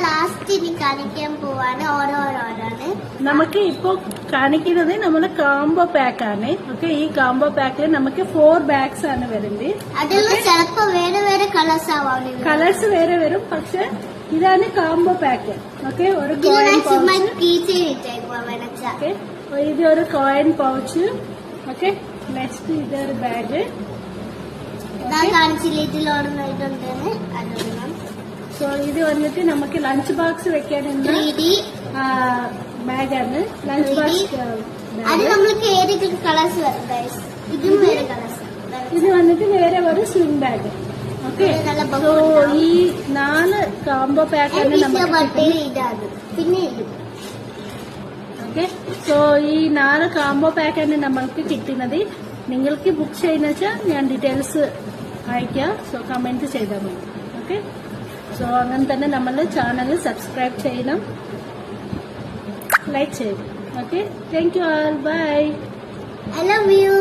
Last ഇനി കാണിക്കാൻ പോവാണ് ഓരോരോരാണ്. നമുക്ക് ഇപ്പൊ കാണിക്കുന്നത് നമ്മള് കാംബോ പാക്ക് ആണ്. ഓക്കെ, ഈ കാംബോ പാക്കിൽ നമുക്ക് 4 ബാഗ്സ് ആണ് വരുന്നത്. അതിൽ ചിലപ്പോ വേറെ വേറെ കളേഴ്സ് ആവാം. കളേഴ്സ് വേറെ വരും, പക്ഷെ ഇതാണ് കാംബോ പാക്ക്. ഓക്കെ, ഒരു കോയിൻ പൗച്ച്. ഓക്കെ, ഇത് ഒരു കോയിൻ പൗച്ച്. ഓക്കെ, നെക്സ്റ്റ് ഇതൊരു ബാഗ്. കാണിച്ചില്ല ഇതിലോടുന്നുണ്ടെന്ന് അതൊന്നും. സോ ഇത് വന്നിട്ട് നമുക്ക് ലഞ്ച് ബോക്സ് വെക്കാനുള്ള 3D ബാഗാണ്. ലഞ്ച് ബോക്സ് അത് നമ്മൾക്ക് ഏതെങ്കിലും കളേഴ്സ് വരും ഗൈസ്. ഇതും വേറെ കളേഴ്സ്. ഇത് വന്നിട്ട് വേറെ ഒരു സ്വിംഗ് ബാഗ്. ഓക്കെ, സോ ഈ 4 കാംബോ പാക്കാണ് നമുക്ക്. ഇതാണ് പിന്നെ ഇത്. ഓക്കെ, സോ ഈ 4 കാംബോ പാക്കാണ് നമ്മൾക്ക് കിട്ടുന്നത്. നിങ്ങൾക്ക് ബുക്ക് ചെയ്യുന്ന വെച്ചാൽ ഞാൻ ഡീറ്റെയിൽസ് അയക്കാം. സോ കമന്റ് ചെയ്താൽ മതി. ഓക്കെ, സോ അങ്ങനെ തന്നെ നമ്മൾ ചാനൽ സബ്സ്ക്രൈബ് ചെയ്യണം, ലൈക്ക് ചെയ്യണം. Okay, thank you all, bye. I love you.